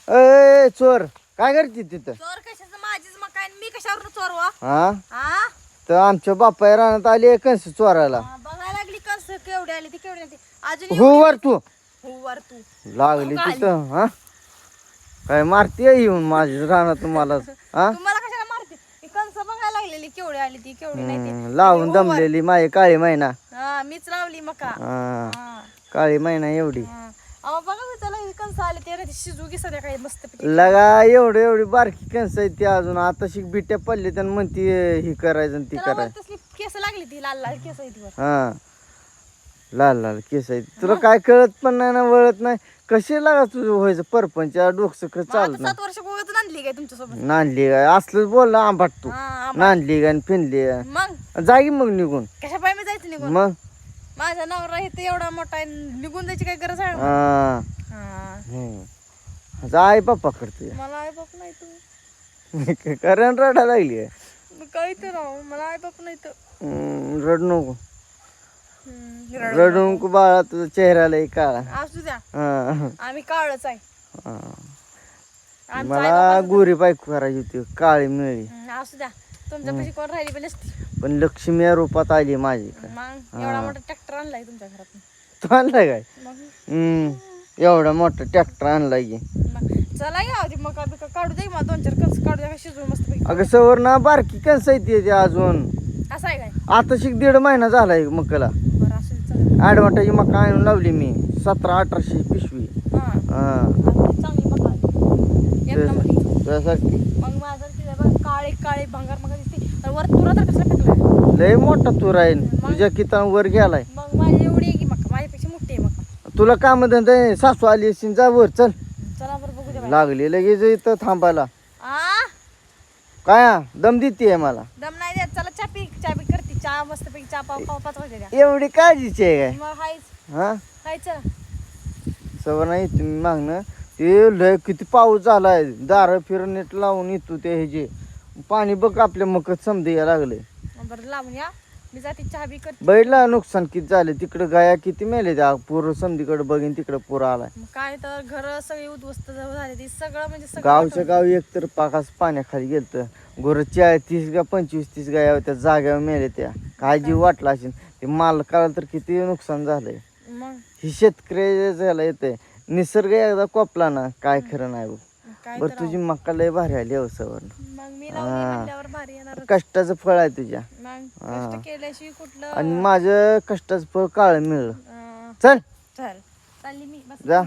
ए चोर काय करते तिथं? चोर कशाचं माझीच मका आहे, मी कशावरून चोरवा? हा हा तर आमच्या बापा रानात आली कंस चोरायला. बघायला लागली कस केवढी आली ती केवढी आली अजून हो वर तू हो वर तू लागली तिथं. हा काय मारती येऊन माझी रानात मला? हा तुम्हाला कशाला मारते? ती कंस बघायला लागलेली केवढी आली ती केवढी नाही ती लावून दमलेली माझी काळी मैना. हा मीच लावली मका. हा हा काळी मैना एवढी. हा. अहो बघा मी त्याला कंस आले ते रे शिजू की सध्या काही मस्त लगा एवढी बारकी कणस आहे ती अजून आता शिक बिट्या पडले तर म्हणती ही करायचं आणि ती करायचं. तसली केस लागली ती लाल लाल केस आहे ती वर. हा लाल लाल केस आहे तुला काय कळत पण नाही ना वळत नाही. कशी लागा तुझं व्हायचं परपंच डोकसं खरं चालत 7 वर्ष गोव्यात नांदली काय तुमच्यासोबत? नांदली काय असलंच बोलला आंबाट तू. हा नांदली काय आणि फिनली काय. मग जागी मग निघून. कशा पाय मी जायचं निघून? मग माझा नवरा इथे एवढा मोठा आहे निघून जायची काय गरज आहे? हा हा. जाय बाप्पा करते मला आई बाप नाही तू कारण रडायला लागली आहे. मग काय तर राहू मला आई बाप नाही तर रड नको रडू नको बाळा तुझा चेहऱ्याला एक काळा. असू द्या हा आम्ही काळच आहे. हा. आमचं आई मला गोरी बायको करायची होती काळी मिळली असू द्या तुमच्यापाशी कोण राहिली पण नसती. पण लक्ष्मी या रूपात आली माझी. मग एवढा मोठा ट्रॅक्टर आणलाय तुमच्या घरात. तू आणलाय काय? मग एवढा मोठा ट्रॅक्टर आणलाय की. मग चला या आधी मग काढू दे मग 2-4 कणस काढू द्या शिजवून मस्त पैकी. अगं सवर ना बारकी कणस आहे ती अजून. असं आहे काय? आता शिक 1.5 महिना झालाय मकाला. बरं असं चला. ॲडवांटेज मका आणून लावली मी 1700-1800 पिशवी. हा हा आपली चांगली बघा एक नंबर. त्यासाठी मग माझं तिथे बघ काळे काळे भंगार मग दिसते आणि वर तुरा तर कसला टाकलाय? लय मोठा तूर आहे तुझ्या कितान वर गेलाय. मग माझी एवढी आहे की मका माझ्यापेक्षा मोठी आहे मका. तुला काम धंदा सासू आली असेल जा वर चल. चला बरं बघू दे लागली लगेच इथं थांबायला. आ काय दम देते मला. दम नाही देत चला चापी करते चहा मस्त पैकी चहा पाव 5 वाजता द्या. एवढी काळजीची आहे काय? मग हायच हा चला. सवय नाही तुम्ही मागणं ते लय किती पाऊस झालाय दार फिरून नीट लावून येतो ते हे जे पाणी बघ आपल्या मकत समजे या लागले. बरं लावून या मी जाते चहा बी करते. बैठला नुकसान किती झाले तिकडं गाया किती मेले त्या पूर समधीकडे बघीन तिकडं पूर आलाय. मग काय तर घर सगळी उद्ध्वस्त झाले ती सगळं म्हणजे सगळं गावच्या गावी एकतर पाकास पाण्याखाली गेलत गोर 30 का 25-30 गाया होत्या जाग्यावर मेले त्या. काय जीव वाटला असेल ते मालकाला तर किती नुकसान झालंय. मग ही शेतकऱ्याला येते निसर्ग एकदा कोपला ना काय खरं नाही बघ. काय बरं तुझी मका लय भारी आली अवसावर. मग मी लावली म्हणल्यावर भारी येणार. कष्टाचं फळ आहे तुझ्या. मग कष्ट केल्याशिवाय कुठलं आणि माझं कष्टाचं फळ काळ मिळलं. अं, चल चल चालली मी बस. जा.